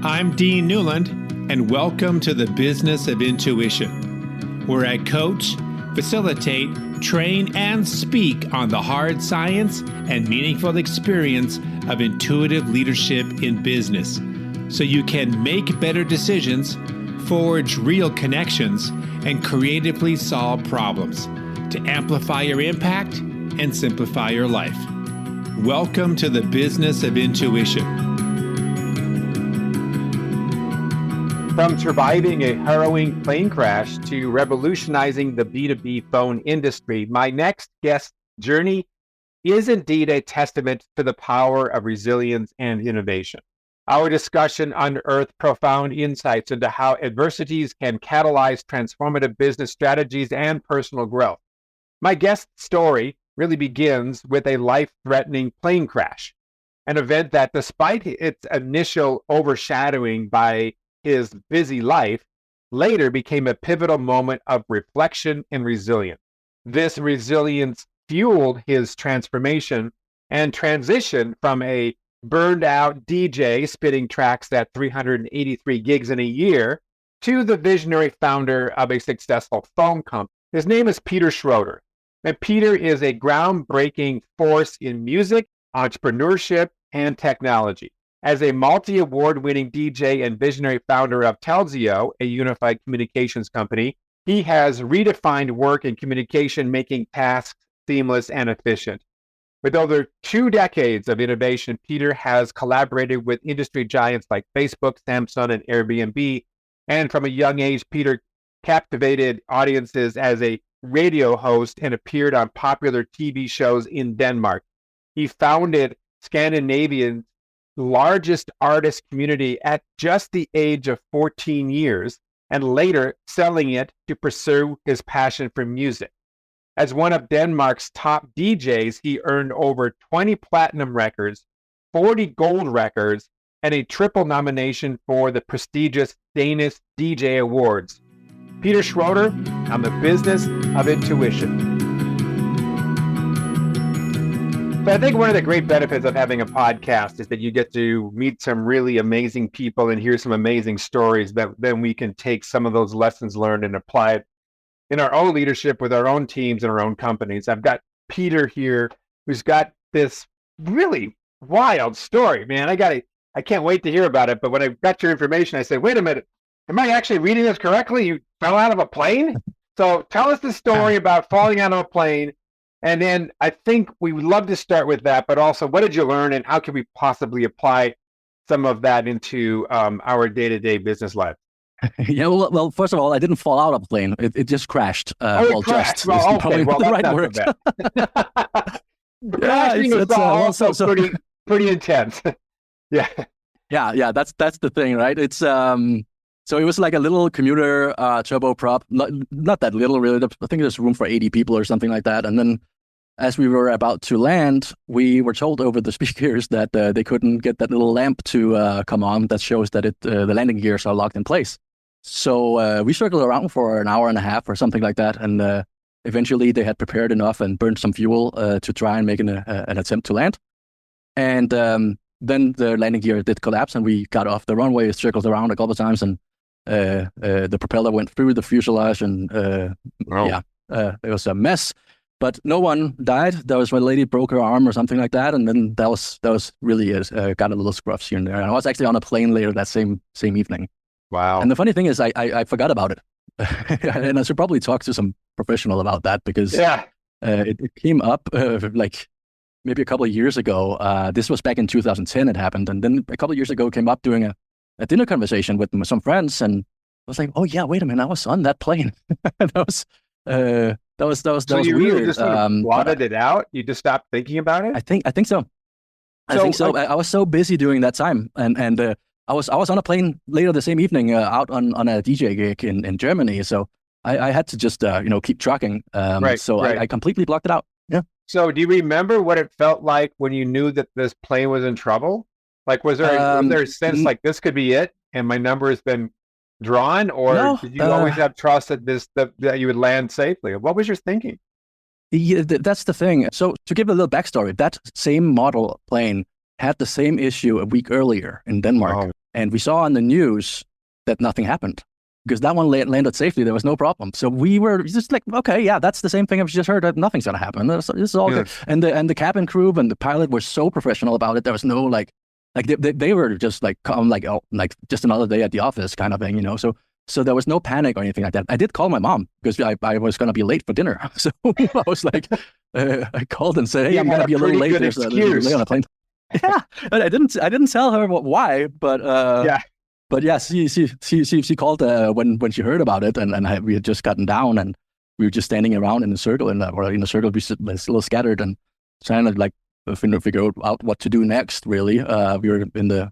I'm Dean Newland, and welcome to the Business of Intuition, where I coach, facilitate, train, and speak on the hard science and meaningful experience of intuitive leadership in business, so you can make better decisions, forge real connections, and creatively solve problems to amplify your impact and simplify your life. Welcome to the Business of Intuition. From surviving a harrowing plane crash to revolutionizing the B2B phone industry, my next guest's journey is indeed a testament to the power of resilience and innovation. Our discussion unearthed profound insights into how adversities can catalyze transformative business strategies and personal growth. My guest's story really begins with a life-threatening plane crash, an event that, despite its initial overshadowing by his busy life, later became a pivotal moment of reflection and resilience. This resilience fueled his transformation and transition from a burned out DJ spitting tracks at 383 gigs in a year to the visionary founder of a successful phone company. His name is Peter Schroeder, and Peter is a groundbreaking force in music, entrepreneurship, and technology. As a multi-award-winning DJ and visionary founder of Telzio, a unified communications company, he has redefined work and communication, making tasks seamless and efficient. With over 2 decades of innovation, Peter has collaborated with industry giants like Facebook, Samsung, and Airbnb. And from a young age, Peter captivated audiences as a radio host and appeared on popular TV shows in Denmark. He founded Scandinavia's largest artist community at just the age of 14 years, and later selling it to pursue his passion for music. As one of Denmark's top DJs, he earned over 20 platinum records, 40 gold records, and a triple nomination for the prestigious Danish DJ Awards. Peter Schroeder on the Business of Intuition. So I think one of the great benefits of having a podcast is that you get to meet some really amazing people and hear some amazing stories that then we can take some of those lessons learned and apply it in our own leadership with our own teams and our own companies. I've got Peter here who's got this really wild story, man. I can't wait to hear about it. But when I got your information, I said, wait a minute, am I actually reading this correctly? You fell out of a plane? So tell us the story about falling out of a plane. And then I think we would love to start with that, but also what did you learn and how can we possibly apply some of that into our day-to-day business life? Yeah, well, first of all, I didn't fall out of a plane. It just crashed. It crashed. Well, okay. Well, the right word. Crashing is also pretty intense. Yeah. Yeah. That's the thing, right? It's so it was like a little commuter turboprop, not that little really. I think there's room for 80 people or something like that. And then as we were about to land, we were told over the speakers that they couldn't get that little lamp to come on that shows that the landing gears are locked in place. So we circled around for an hour and a half or something like that. And eventually they had prepared enough and burned some fuel to try and make an attempt to land. And then the landing gear did collapse and we got off the runway, circled around a couple of times, and the propeller went through the fuselage, and it was a mess. But no one died. There was one lady broke her arm or something like that, and then that was really it. Got a little scruffs here and there. And I was actually on a plane later that same evening. Wow! And the funny thing is, I forgot about it, and I should probably talk to some professional about that because it came up like maybe a couple of years ago. This was back in 2010. It happened, and then a couple of years ago, came up doing a dinner conversation with some friends, and I was like, "Oh yeah, wait a minute, I was on that plane." That was you weird. Really just blotted it out? You just stopped thinking about it? I think so. I think so. I was so busy during that time, and I was on a plane later the same evening out on a DJ gig in Germany. So I had to just keep trucking. Right. I completely blocked it out. Yeah. So do you remember what it felt like when you knew that this plane was in trouble? Like, was there a sense like this could be it, and my number has been drawn, or did you always have trust that you would land safely? What was your thinking? Yeah, that's the thing. So to give a little backstory, that same model plane had the same issue a week earlier in Denmark. And we saw on the news that nothing happened because that one landed safely. There was no problem. So we were just like, okay, yeah, that's the same thing I've just heard, that nothing's going to happen. This is all good. And the cabin crew and the pilot were so professional about it. There was no like they were just like, just another day at the office kind of thing, you know? So there was no panic or anything like that. I did call my mom because I was going to be late for dinner. So I was like, I called and said, hey, I'm going to be a little late. There's a delay on a plane. Yeah, but I didn't tell her why, but But yeah, she called when she heard about it, and we had just gotten down, and we were just standing around in a circle, or in a circle, we were a little scattered, and trying to like figure out what to do next. Really, we were in the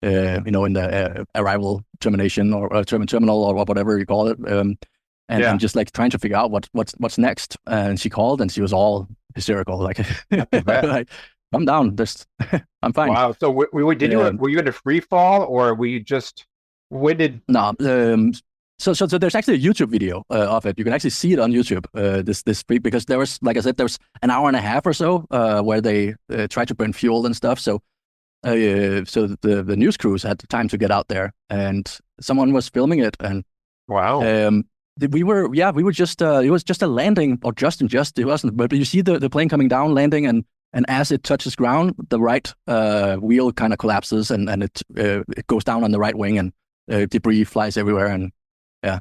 in the arrival termination or terminal or whatever you call it, and just like trying to figure out what's next. And she called, and she was all hysterical, like, like I'm down. I'm fine. Wow. So were you in a free fall, or were you just No. So there's actually a YouTube video of it. You can actually see it on YouTube. This free, because there was, like I said, there was an hour and a half or so where they tried to burn fuel and stuff. So the news crews had time to get out there, and someone was filming it. And wow. We were just it was just a landing, or just it wasn't. But you see the plane coming down, landing, and as it touches ground, the right wheel kind of collapses, and it goes down on the right wing, and debris flies everywhere. And yeah.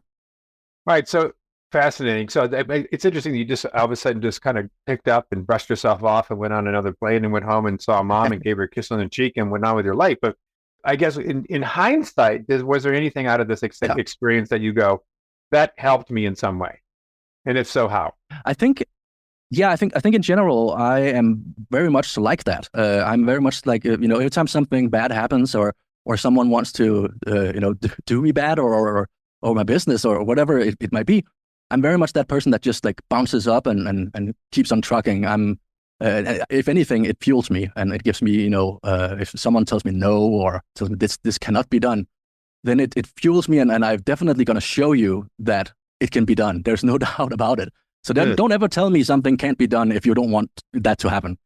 Right. So fascinating. So it's interesting that you just all of a sudden just kind of picked up and brushed yourself off and went on another plane and went home and saw mom and gave her a kiss on the cheek and went on with your life. But I guess in hindsight, was there anything out of this experience that you go, that helped me in some way? And if so, how? I think in general, I am very much like that. I'm very much like, every time something bad happens, or someone wants to, do me bad, or my business, or whatever it might be, I'm very much that person that just like bounces up and keeps on trucking. If anything, it fuels me, and it gives me, if someone tells me no, or tells me this cannot be done, then it fuels me, and I'm definitely going to show you that it can be done. There's no doubt about it. So then don't ever tell me something can't be done if you don't want that to happen.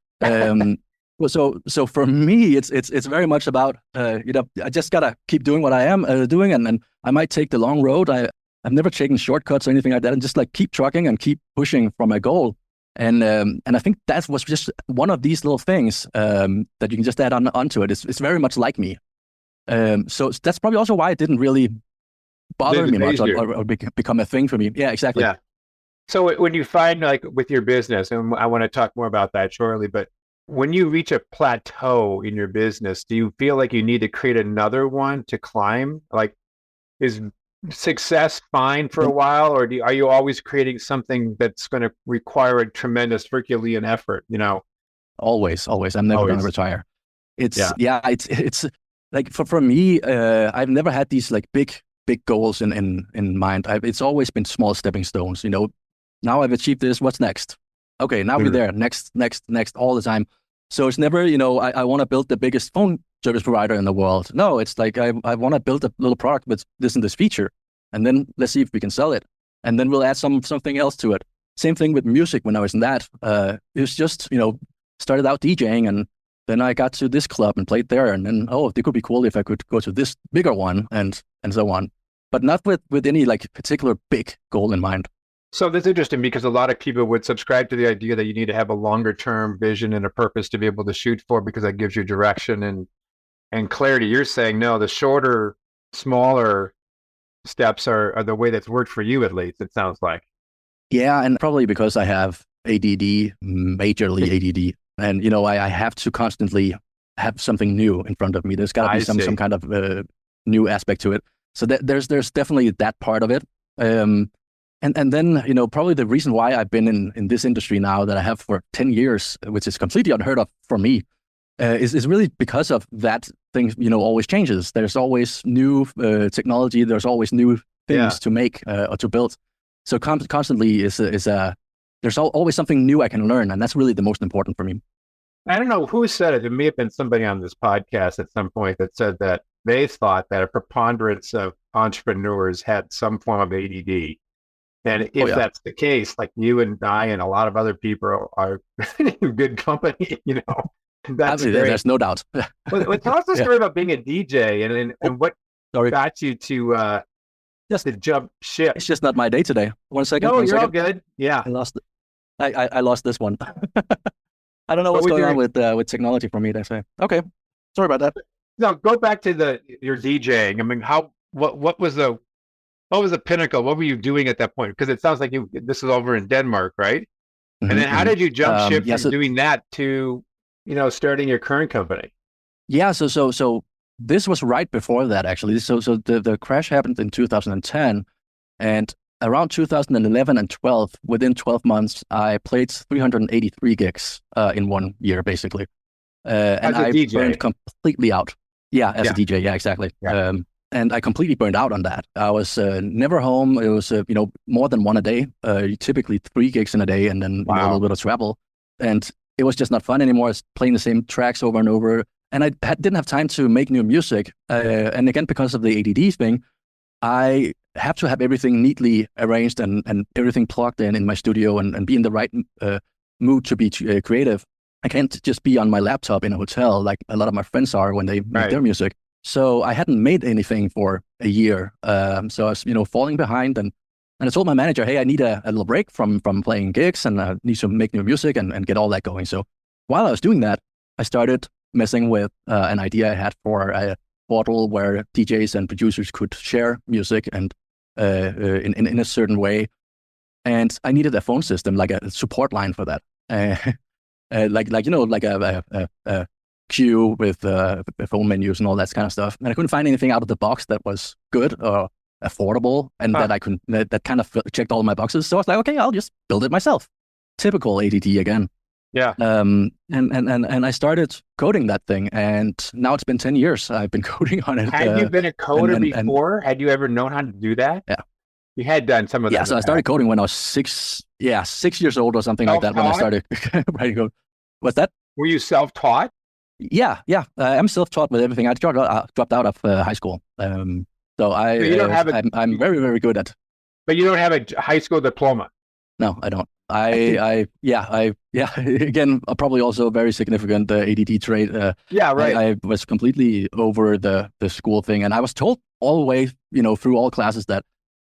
So for me, it's very much about, I just gotta keep doing what I am doing, and I might take the long road. I've never taken shortcuts or anything like that, and just like keep trucking and keep pushing for my goal. And I think that was just one of these little things that you can just add onto it. It's very much like me. So that's probably also why it didn't really bother me much, or become a thing for me. Yeah, exactly. Yeah. So when you find, like with your business, and I want to talk more about that shortly, but when you reach a plateau in your business, do you feel like you need to create another one to climb? Like, is success fine for a while, or are you always creating something that's going to require a tremendous Herculean effort? Always. I'm never going to retire. It's like for me, I've never had these like big goals in mind. It's always been small stepping stones. Now I've achieved this. What's next? Okay, now we're there. Next, all the time. So it's never, I want to build the biggest phone service provider in the world. No, it's like I want to build a little product with this and this feature, and then let's see if we can sell it, and then we'll add something else to it. Same thing with music. When I was in that, it was just started out DJing, and then I got to this club and played there, and then it could be cool if I could go to this bigger one, and so on, but not with any like particular big goal in mind. So that's interesting, because a lot of people would subscribe to the idea that you need to have a longer term vision and a purpose to be able to shoot for, because that gives you direction and clarity. You're saying, no, the shorter, smaller steps are the way that's worked for you, at least, it sounds like. Yeah, and probably because I have ADD, majorly ADD, and I have to constantly have something new in front of me. There's got to be some kind of new aspect to it. So there's definitely that part of it. And then, probably the reason why I've been in this industry now that I have for 10 years, which is completely unheard of for me, is really because of that thing, always changes. There's always new technology. There's always new things to make or to build. So constantly there's always something new I can learn. And that's really the most important for me. I don't know who said it. It may have been somebody on this podcast at some point that said that they thought that a preponderance of entrepreneurs had some form of ADD. And if that's the case, like you and I and a lot of other people are in good company, That's great. There's no doubt. Well, tell us the story about being a DJ and what got you to jump ship. It's just not my day today. 1 second. No, you're second. All good. Yeah. I lost it. I lost this one. I don't know what's going on with technology for me. They say. Okay. Sorry about that. No, go back to your DJing. I mean, what was the pinnacle? What were you doing at that point? Because it sounds like this is over in Denmark, right? Mm-hmm, and then how did you jump ship from doing that to, starting your current company? Yeah. So this was right before that, actually. So the crash happened in 2010, and around 2011 and 12, within 12 months, I played 383 gigs in 1 year, basically. And I burned completely out. Yeah, as a DJ. Yeah, exactly. Yeah. And I completely burned out on that. I was never home. It was, more than one a day, typically 3 gigs in a day, and then a little bit of travel. And it was just not fun anymore. I was playing the same tracks over and over. And I didn't have time to make new music. And again, because of the ADD thing, I have to have everything neatly arranged and everything plugged in my studio and be in the right mood to be creative. I can't just be on my laptop in a hotel like a lot of my friends are when they make their music. So I hadn't made anything for a year. So I was, falling behind. And I told my manager, hey, I need a little break from playing gigs, and I need to make new music and get all that going. So while I was doing that, I started messing with an idea I had for a portal where DJs and producers could share music and in a certain way. And I needed a phone system, like a support line for that. Like a queue with phone menus and all that kind of stuff. And I couldn't find anything out of the box that was good or affordable, and that kind of checked all my boxes. So I was like, okay, I'll just build it myself. Typical ADD again. Yeah. And I started coding that thing, and now it's been 10 years I've been coding on it. Had you been a coder before? Had you ever known how to do that? Yeah. You had done some of that. Yeah, so I started coding when I was 6 years old or something like that, when I started writing code. What's that? Were you self-taught? Yeah. I'm self-taught with everything. I dropped out of high school. I'm very, very good at. But you don't have a high school diploma? No, I don't. Again, probably also a very significant ADD trait. I was completely over the school thing, and I was told all the way, through all classes that,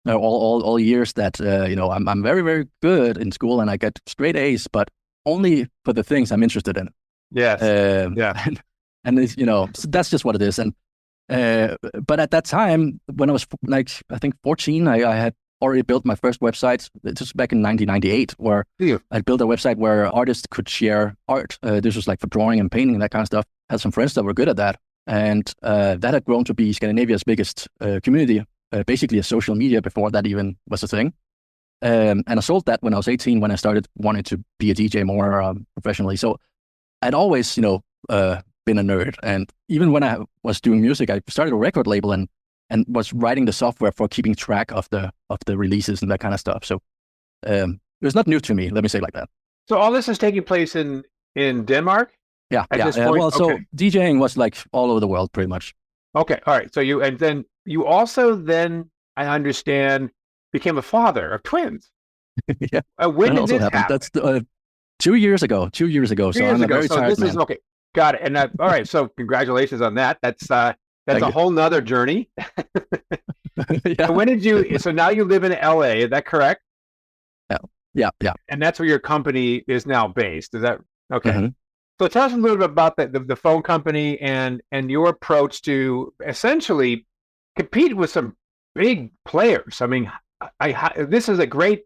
all years that, I'm very, very good in school and I get straight A's, but only for the things I'm interested in. Yes. And it's, so that's just what it is. And but at that time, when I was I think 14, I had already built my first website. This was back in 1998, where I built a website where artists could share art. This was like for drawing and painting and that kind of stuff. I had some friends that were good at that, and that had grown to be Scandinavia's biggest community. Basically a social media before that even was a thing. And I sold that when I was 18, when I started wanting to be a DJ more professionally. So I'd always, been a nerd. And even when I was doing music, I started a record label and was writing the software for keeping track of the releases and that kind of stuff. So it was not new to me, let me say it like that. So all this is taking place in Denmark? Yeah. Well, so DJing was like all over the world, pretty much. Okay, all right. So you also I understand, became a father of twins. Yeah. When did this happen? That's 2 years ago. 2 years ago. So I'm a very tired man. Okay, got it. And all right. So congratulations on that. That's a whole nother journey. Yeah. So when did you? So now you live in LA. Is that correct? Yeah. And that's where your company is now based. Is that okay? Mm-hmm. So tell us a little bit about the phone company and your approach to essentially compete with some big players. I mean, this is a great,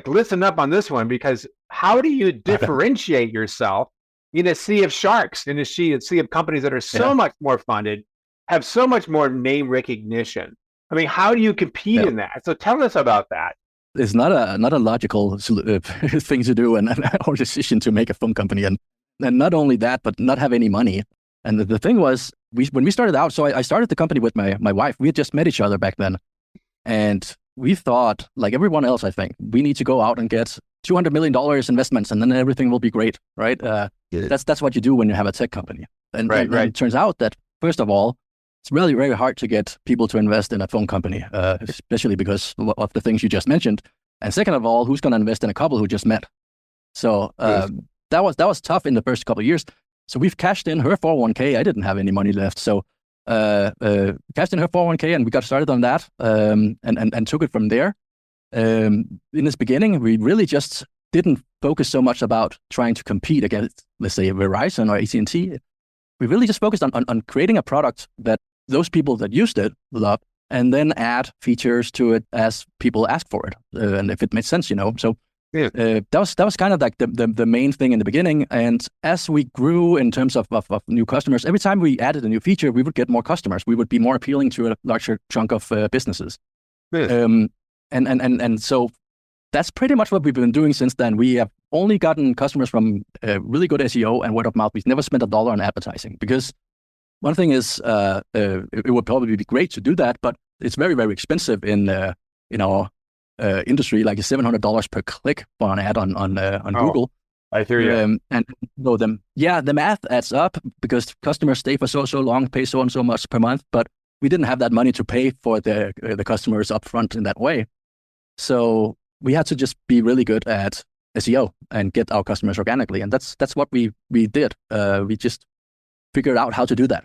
listen up on this one, because how do you differentiate yourself in a sea of sharks, in a sea of companies that are so much more funded, have so much more name recognition? I mean, how do you compete in that? So tell us about that. It's not a logical thing to do or decision to make a phone company. And not only that, but not have any money. And the thing was, when we started out, so I started the company with my wife. We had just met each other back then. And we thought, like everyone else, I think, we need to go out and get $200 million investments, and then everything will be great, right? That's what you do when you have a tech company. And it turns out that, first of all, it's really, very hard to get people to invest in a phone company, especially because of the things you just mentioned. And second of all, who's going to invest in a couple who just met? So that was tough in the first couple of years. So we've cashed in her 401k. I didn't have any money left, so cashed in her 401k, and we got started on that, and took it from there. In this beginning, we really just didn't focus so much about trying to compete against, let's say, Verizon or AT&T. We really just focused on creating a product that those people that used it love, and then add features to it as people ask for it, and if it made sense, So that was kind of like the main thing in the beginning. And as we grew in terms of new customers, every time we added a new feature, we would get more customers. We would be more appealing to a larger chunk of businesses. And so that's pretty much what we've been doing since then. We have only gotten customers from really good SEO and word of mouth. We've never spent $1 on advertising, because one thing is it would probably be great to do that, but it's very, very expensive in our industry. Like $700 per click for an ad on Google. I hear you. And the math adds up, because customers stay for so long, pay so and so much per month, but we didn't have that money to pay for the customers upfront in that way. So we had to just be really good at SEO and get our customers organically, and that's what we did. We just figured out how to do that.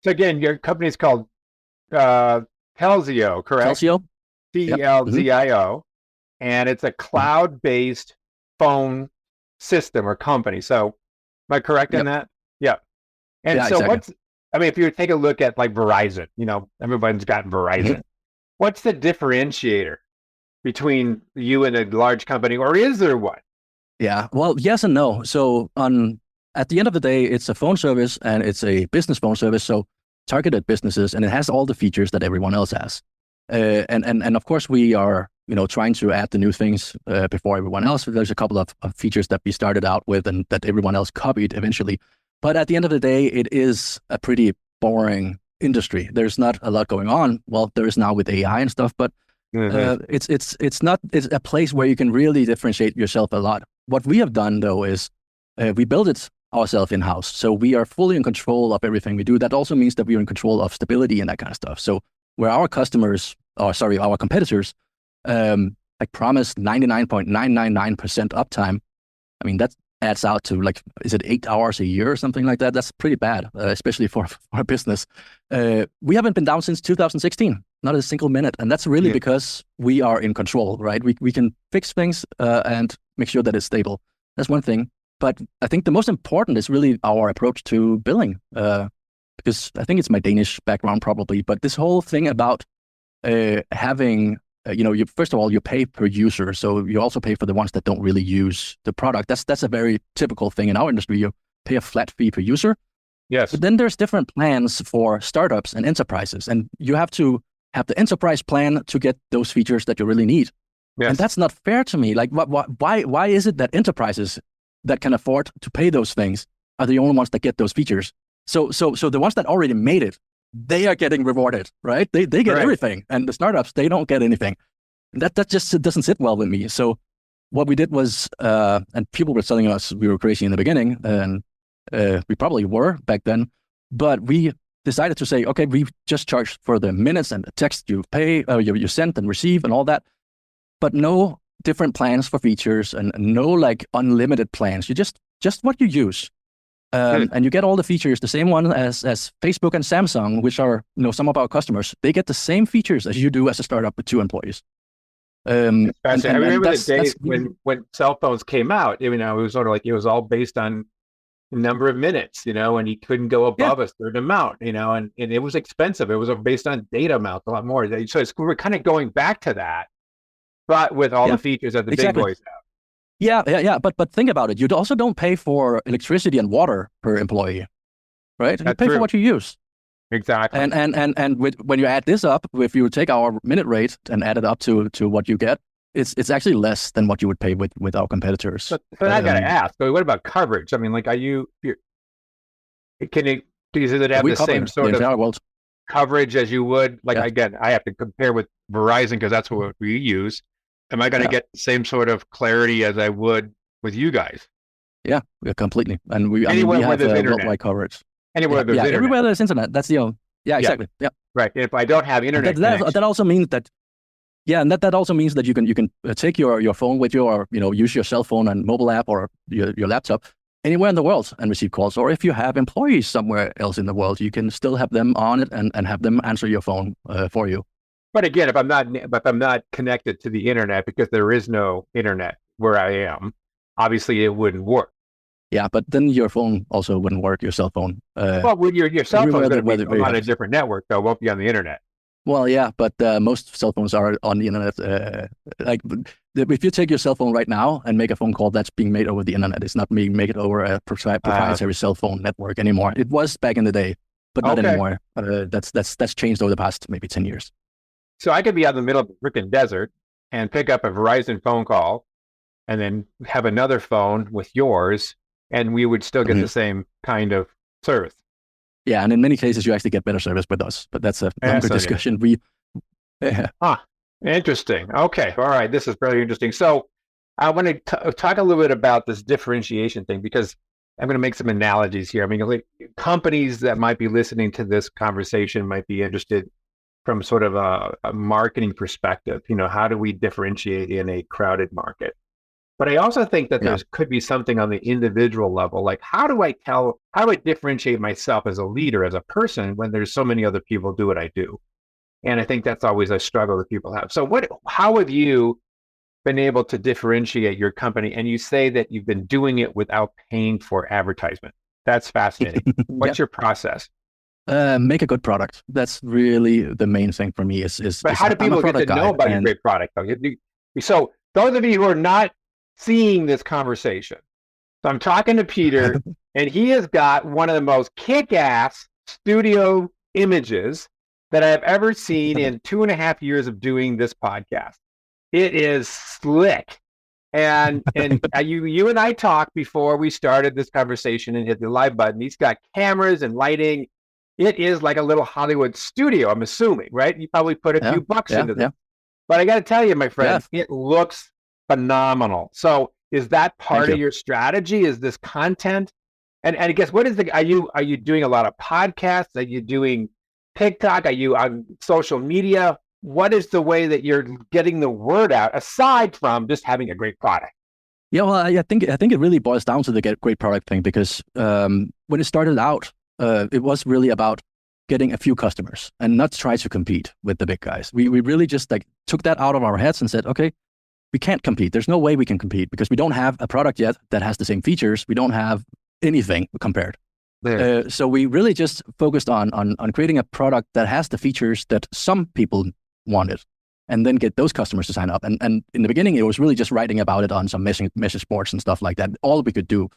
So again, your company is called Telzio, correct? Telzio. Telzio, and it's a cloud-based phone system or company. So am I correct in that? Yeah. And so exactly. If you take a look at like Verizon, everyone's got Verizon. What's the differentiator between you and a large company, or is there one? Yeah, well, yes and no. So at the end of the day, it's a phone service, and it's a business phone service, so targeted businesses, and it has all the features that everyone else has. And of course, we are trying to add the new things before everyone else. There's a couple of features that we started out with and that everyone else copied eventually. But at the end of the day, it is a pretty boring industry. There's not a lot going on. Well, there is now with AI and stuff, but it's a place where you can really differentiate yourself a lot. What we have done though is we build it ourselves in-house. So we are fully in control of everything we do. That also means that we are in control of stability and that kind of stuff. So where our competitors promise 99.999% uptime, that adds out to is it 8 hours a year or something like that? That's pretty bad, especially for a business. We haven't been down since 2016, not a single minute. And that's really because we are in control, right? We can fix things and make sure that it's stable. That's one thing. But I think the most important is really our approach to billing, because I think it's my Danish background probably, but this whole thing about having, first of all, you pay per user. So you also pay for the ones that don't really use the product. That's a very typical thing in our industry. You pay a flat fee per user. Yes. But then there's different plans for startups and enterprises, and you have to have the enterprise plan to get those features that you really need. Yes. And that's not fair to me. Why is it that enterprises that can afford to pay those things are the only ones that get those features? So the ones that already made it, they are getting rewarded, right? They get everything, and the startups, they don't get anything. That just doesn't sit well with me. So what we did was, and people were telling us we were crazy in the beginning, and we probably were back then, but we decided to say, okay, we just charge for the minutes and the text you pay, you send and receive and all that, but no different plans for features and no unlimited plans. You just what you use. And you get all the features, the same one as Facebook and Samsung, which are some of our customers. They get the same features as you do as a startup with 2 employees. I remember the days when cell phones came out. It was sort of it was all based on the number of minutes, and you couldn't go above a certain amount, and it was expensive. It was based on data amounts a lot more. So we're kind of going back to that, but with all the features that the big boys have. Yeah. But think about it. You also don't pay for electricity and water per employee, right? You pay for what you use. Exactly. And when you add this up, if you take our minute rate and add it up to what you get, it's actually less than what you would pay with our competitors. But I gotta ask. So what about coverage? Is it have the same sort of coverage as you would? Again, I have to compare with Verizon because that's what we use. Am I going to get the same sort of clarity as I would with you guys? Yeah, completely. And we have worldwide coverage. Anywhere there's internet. Everywhere there's internet. That's the only. Yeah, exactly. Yeah. Right. If I don't have internet, that also means that. Yeah, and that also means that you can take your phone with you, or use your cell phone and mobile app or your laptop anywhere in the world and receive calls. Or if you have employees somewhere else in the world, you can still have them on it and have them answer your phone for you. But again, if I'm not connected to the internet, because there is no internet where I am, obviously it wouldn't work. Yeah, but then your phone also wouldn't work, your cell phone. Well, with your cell phone is going to be on a different different network, though. It won't be on the internet. Well, yeah, but most cell phones are on the internet. Like, if you take your cell phone right now and make a phone call, that's being made over the internet. It's not being made over a proprietary cell phone network anymore. It was back in the day, but not anymore. That's changed over the past maybe 10 years. So I could be out in the middle of the freaking desert and pick up a Verizon phone call, and then have another phone with yours, and we would still get the same kind of service. Yeah, and in many cases, you actually get better service with us, but that's a longer discussion. Interesting. Okay, all right, this is very interesting. So I want to talk a little bit about this differentiation thing, because I'm going to make some analogies here. I mean, like, companies that might be listening to this conversation might be interested from sort of a marketing perspective. You know, how do we differentiate in a crowded market? But I also think that there could be something on the individual level, like how do I differentiate myself as a leader, as a person, when there's so many other people do what I do? And I think that's always a struggle that people have. So how have you been able to differentiate your company? And you say that you've been doing it without paying for advertisement. That's fascinating. What's your process? Make a good product. That's really the main thing for me. But how do people get to know about your great product, though? So those of you who are not seeing this conversation, so I'm talking to Peter, and he has got one of the most kick-ass studio images that I've ever seen in 2.5 years of doing this podcast. It is slick. And you and I talked before we started this conversation and hit the live button. He's got cameras and lighting. It is like a little Hollywood studio, I'm assuming, right? You probably put a few bucks into this. But I got to tell you, my friend, it looks phenomenal. So is that part of your strategy? Is this content? And I guess, what is are you doing a lot of podcasts? Are you doing TikTok? Are you on social media? What is the way that you're getting the word out, aside from just having a great product? Yeah, well, I think it really boils down to the great product thing, because when it started out, it was really about getting a few customers and not try to compete with the big guys. We really just took that out of our heads and said, okay, we can't compete. There's no way we can compete, because we don't have a product yet that has the same features. We don't have anything compared. So we really just focused on creating a product that has the features that some people wanted, and then get those customers to sign up. And in the beginning, it was really just writing about it on some message boards and stuff like that. All we could do.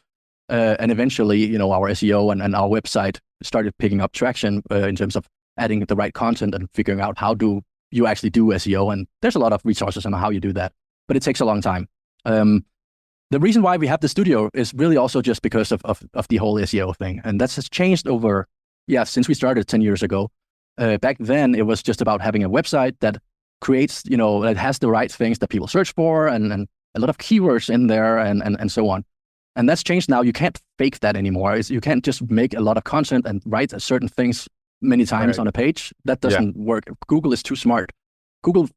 And eventually, our SEO and our website started picking up traction in terms of adding the right content and figuring out how do you actually do SEO. And there's a lot of resources on how you do that, but it takes a long time. The reason why we have the studio is really also just because of the whole SEO thing. And that's changed over, since we started 10 years ago. Back then, it was just about having a website that creates, that has the right things that people search for, and a lot of keywords in there and so on. And that's changed now. You can't fake that anymore. You can't just make a lot of content and write certain things many times on a page. That doesn't work. Google is too smart. Google,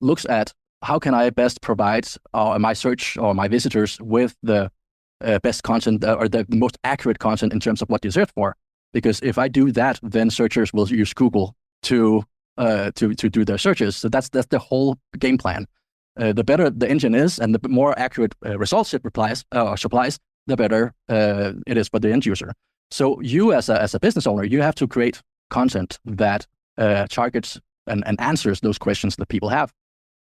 looks at how can I best provide my search or my visitors with the best content or the most accurate content in terms of what they search for. Because if I do that, then searchers will use Google to do their searches. So that's the whole game plan. The better the engine is and the more accurate results it supplies, the better it is for the end user. So you as a business owner, you have to create content that targets and answers those questions that people have.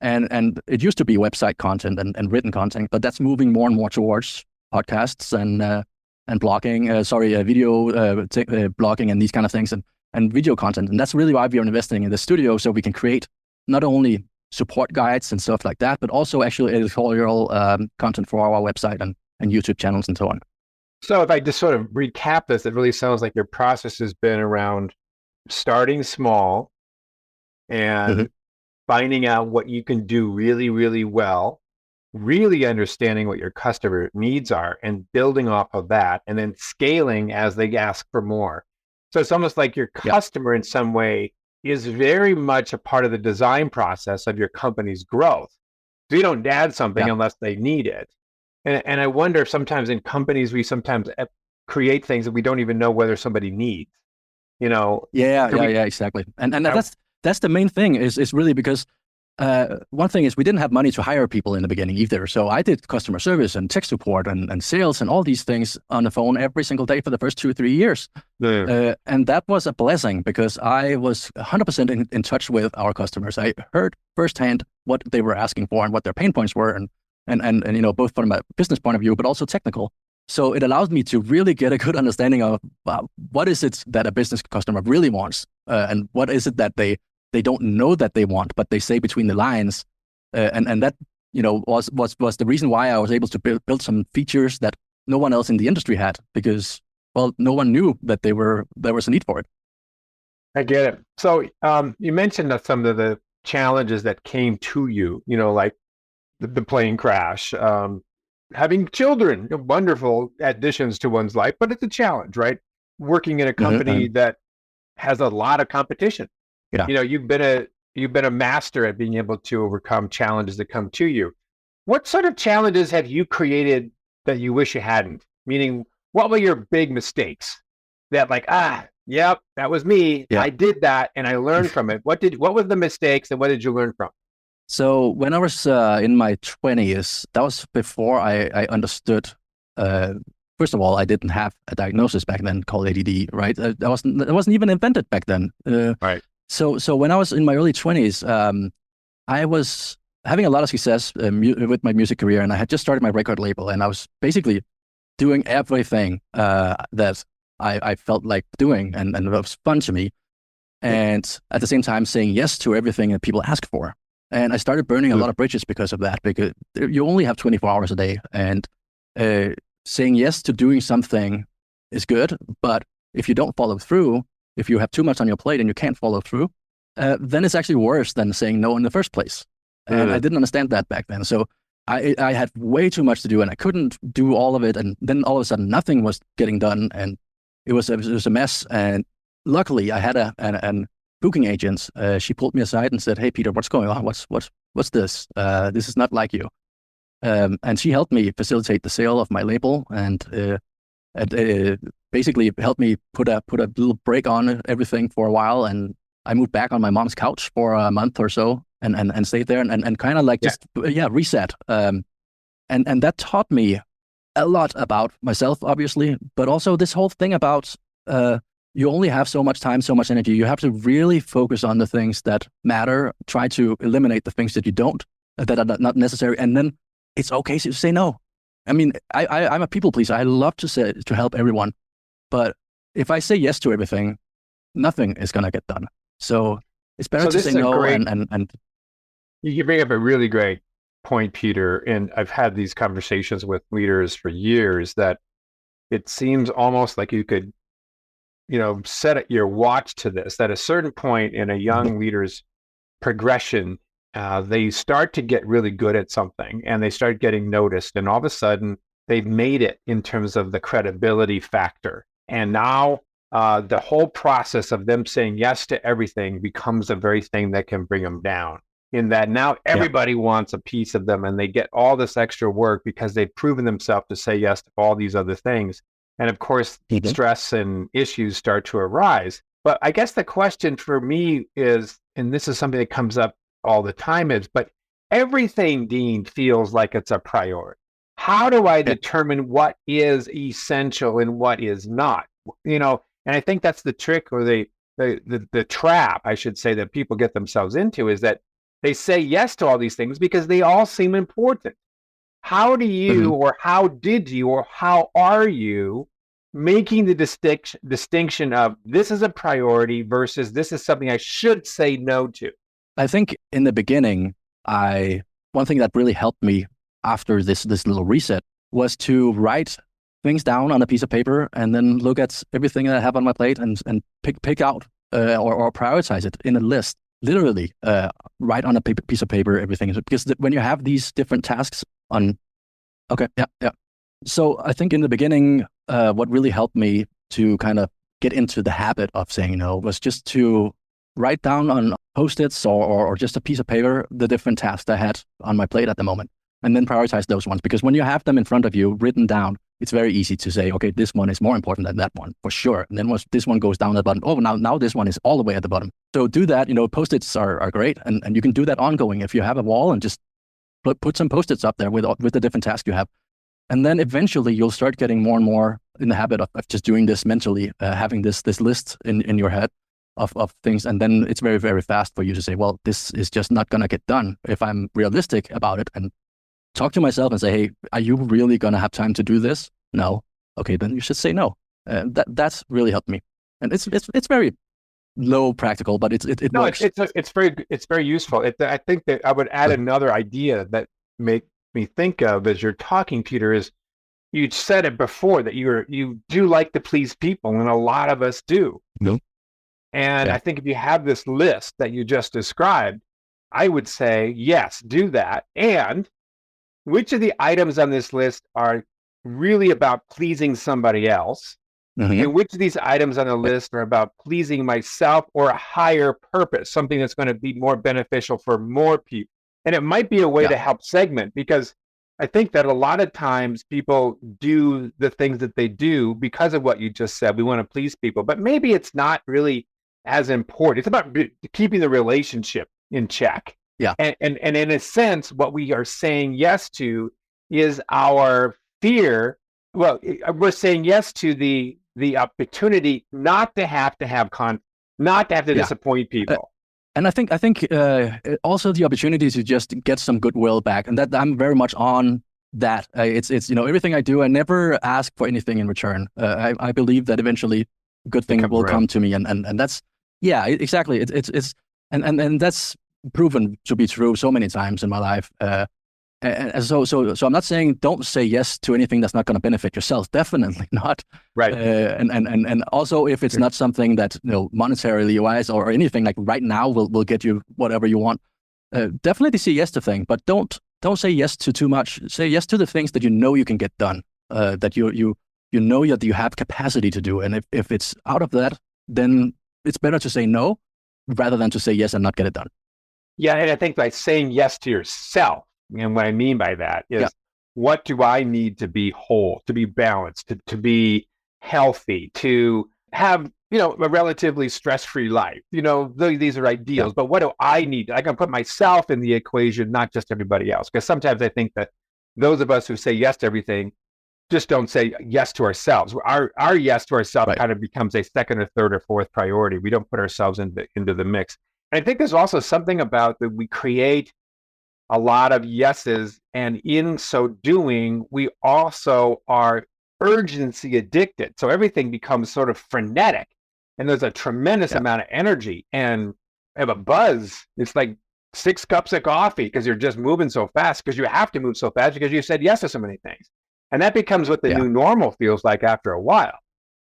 And it used to be website content and written content, but that's moving more and more towards podcasts and blogging, video blogging and these kind of things and video content. And that's really why we are investing in the studio, so we can create not only support guides and stuff like that, but also actually editorial content for our website and YouTube channels and so on. So if I just sort of recap this, it really sounds like your process has been around starting small and finding out what you can do really, really well, really understanding what your customer needs are and building off of that, and then scaling as they ask for more. So it's almost like your customer in some way is very much a part of the design process of your company's growth. So you don't add something unless they need it. And I wonder sometimes in companies, we sometimes create things that we don't even know whether somebody needs, you know. Yeah, exactly. And that's the main thing is really because one thing is we didn't have money to hire people in the beginning either. So I did customer service and tech support and sales and all these things on the phone every single day for the first 2 or 3 years. Yeah. And that was a blessing because I was 100% in touch with our customers. I heard firsthand what they were asking for and what their pain points were, and you know, both from a business point of view, but also technical. So it allows me to really get a good understanding of what is it that a business customer really wants, and what is it that they don't know that they want, but they say between the lines. And that, you know, was the reason why I was able to build some features that no one else in the industry had, because, well, no one knew that there was a need for it. I get it. So you mentioned that some of the challenges that came to you, you know, like the plane crash, having children, wonderful additions to one's life, but it's a challenge, right? Working in a company that has a lot of competition. Yeah. You know, you've been a master at being able to overcome challenges that come to you. What sort of challenges have you created that you wish you hadn't? Meaning, what were your big mistakes that like, yep, that was me. Yeah. I did that and I learned from it. What was the mistakes and what did you learn from? So when I was in my 20s, that was before I understood. First of all, I didn't have a diagnosis back then called ADD, right? That wasn't even invented back then. Right. So when I was in my early 20s, I was having a lot of success with my music career, and I had just started my record label, and I was basically doing everything that I felt like doing, and it was fun to me. And at the same time, saying yes to everything that people ask for. And I started burning a lot of bridges because of that, because you only have 24 hours a day. And saying yes to doing something is good, but if you don't follow through, if you have too much on your plate and you can't follow through, then it's actually worse than saying no in the first place. And I didn't understand that back then. So I had way too much to do and I couldn't do all of it. And then all of a sudden nothing was getting done and it was a mess. And luckily I had an booking agent. She pulled me aside and said, "Hey, Peter, what's going on? What's this? This is not like you." And she helped me facilitate the sale of my label and basically helped me put a little break on everything for a while. And I moved back on my mom's couch for a month or so and stayed there and kind of like just reset. And that taught me a lot about myself, obviously, but also this whole thing about you only have so much time, so much energy. You have to really focus on the things that matter. Try to eliminate the things that you don't, that are not necessary. And then it's okay to say no. I mean, I'm a people pleaser. I love to help everyone. But if I say yes to everything, nothing is going to get done. So it's better to say no. And you bring up a really great point, Peter. And I've had these conversations with leaders for years that it seems almost like you could, set your watch to this, that at a certain point in a young leader's progression, they start to get really good at something and they start getting noticed. And all of a sudden they've made it in terms of the credibility factor. And now the whole process of them saying yes to everything becomes the very thing that can bring them down. In that now everybody wants a piece of them and they get all this extra work because they've proven themselves to say yes to all these other things. And of course, stress and issues start to arise. But I guess the question for me is, and this is something that comes up all the time, but everything, Dean, feels like it's a priority. How do I determine what is essential and what is not? And I think that's the trick or the trap, I should say, that people get themselves into, is that they say yes to all these things because they all seem important. How do you, or how did you, or how are you making the distinction of this is a priority versus this is something I should say no to? I think in the beginning, one thing that really helped me after this little reset was to write things down on a piece of paper and then look at everything that I have on my plate and pick out or prioritize it in a list. Literally, write on a piece of paper everything, because when you have these different tasks on, So I think in the beginning, what really helped me to kind of get into the habit of saying no was just to write down on Post-its or just a piece of paper the different tasks I had on my plate at the moment. and then prioritize those ones. Because when you have them in front of you, written down, it's very easy to say, okay, this one is more important than that one, for sure. And then once this one goes down at the bottom, oh, now this one is all the way at the bottom. So do that. Post-its are great, and you can do that ongoing. If you have a wall, and just put some post-its up there with the different tasks you have. And then eventually you'll start getting more and more in the habit of just doing this mentally, having this list in your head of things. And then it's very, very fast for you to say, well, this is just not going to get done. If I'm realistic about it and talk to myself and say, hey, are you really going to have time to do this? No. Okay, then you should say no. That's really helped me. And it's very low practical, but it works. It's very useful. I think that I would add another idea that make me think of as you're talking, Peter, is you said it before that you do like to please people, and a lot of us do. No. And I think if you have this list that you just described, I would say, yes, do that. And which of the items on this list are really about pleasing somebody else? Mm-hmm. And which of these items on the list are about pleasing myself or a higher purpose, something that's going to be more beneficial for more people? And it might be a way to help segment, because I think that a lot of times people do the things that they do because of what you just said. We want to please people, but maybe it's not really as important. It's about keeping the relationship in check. Yeah. And in a sense, what we are saying yes to is our fear. Well, we're saying yes to the opportunity not to have to disappoint people. And I think also the opportunity to just get some goodwill back, and that I'm very much on that. It's everything I do, I never ask for anything in return. I believe that eventually good things will come to me, and that's exactly. It's that's proven to be true so many times in my life. And so I'm not saying don't say yes to anything that's not going to benefit yourself. Definitely not. Right. And also if it's not something that monetarily wise or anything like right now will get you whatever you want, definitely say yes to things. But don't say yes to too much. Say yes to the things that you know you can get done. That you know that you have capacity to do. And if it's out of that, then it's better to say no rather than to say yes and not get it done. Yeah, and I think by saying yes to yourself. And what I mean by that is, what do I need to be whole, to be balanced, to be healthy, to have, a relatively stress-free life? These are ideals, but what do I need? I can put myself in the equation, not just everybody else. Because sometimes I think that those of us who say yes to everything just don't say yes to ourselves. Our yes to ourselves kind of becomes a second or third or fourth priority. We don't put ourselves into the mix. And I think there's also something about that we create a lot of yeses, and in so doing, we also are urgency addicted. So everything becomes sort of frenetic, and there's a tremendous amount of energy and have a buzz. It's like 6 cups of coffee because you're just moving so fast, because you have to move so fast because you said yes to so many things. And that becomes what the new normal feels like after a while.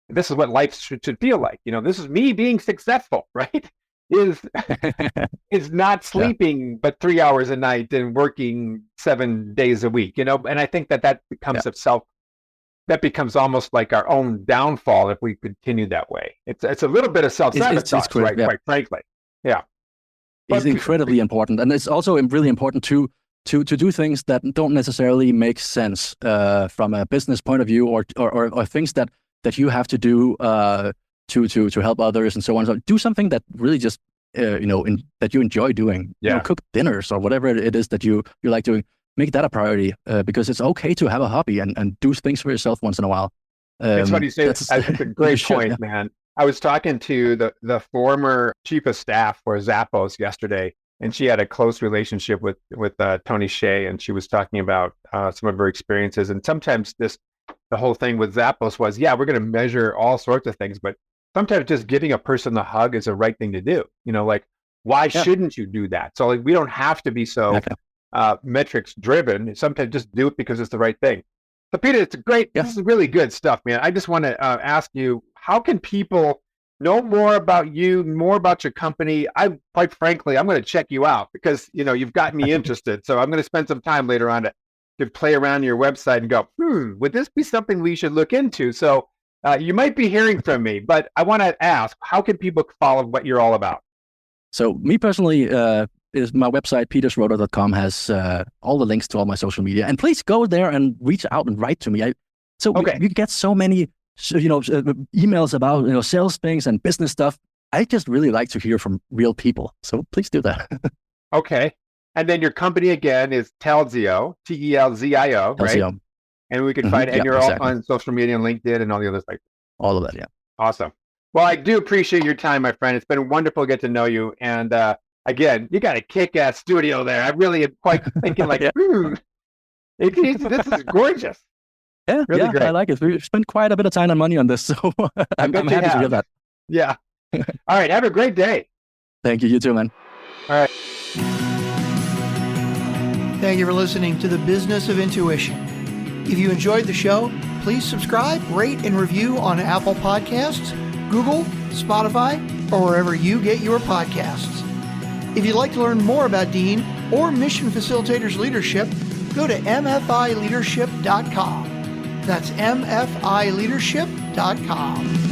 This is what life should feel like. This is me being successful, right? Is not sleeping but 3 hours a night and working 7 days a week, and I think that becomes that becomes almost like our own downfall if we continue that way. It's a little bit of self-sabotage, quite frankly. It's incredibly important, and it's also really important to do things that don't necessarily make sense from a business point of view, or things that you have to do to help others and so on. So do something that really just that you enjoy doing. Cook dinners or whatever it is that you like doing. Make that a priority, because it's okay to have a hobby and do things for yourself once in a while. It's funny you say that. That's a great point, man. I was talking to the former chief of staff for Zappos yesterday, and she had a close relationship with Tony Hsieh, and she was talking about some of her experiences. And sometimes the whole thing with Zappos was, we're going to measure all sorts of things, but sometimes just giving a person the hug is the right thing to do. Like, why shouldn't you do that? So we don't have to be so metrics driven. Sometimes just do it because it's the right thing. So Peter, it's great. This is really good stuff, man. I just want to ask you, how can people know more about you, more about your company? Quite frankly, I'm going to check you out because, you've got me interested. So I'm going to spend some time later on to play around your website and go, would this be something we should look into? So you might be hearing from me, but I want to ask, how can people follow what you're all about? So me personally, is my website, peterschroeder.com, has all the links to all my social media. And please go there and reach out and write to me. You get so many, emails about sales things and business stuff. I just really like to hear from real people. So please do that. Okay. And then your company again is Telzio, Telzio, right? Telzio. And we can find it. And you're all on social media and LinkedIn and all the other sites. All of that, yeah. Awesome. Well, I do appreciate your time, my friend. It's been wonderful to get to know you. And again, you got a kick-ass studio there. I really am quite thinking like, this is gorgeous. Yeah, really great. I like it. We spent quite a bit of time and money on this, so I'm happy to hear that. Yeah. All right. Have a great day. Thank you. You too, man. All right. Thank you for listening to The Business of Intuition. If you enjoyed the show, please subscribe, rate, and review on Apple Podcasts, Google, Spotify, or wherever you get your podcasts. If you'd like to learn more about Dean or Mission Facilitators Leadership, go to mfileadership.com. That's mfileadership.com.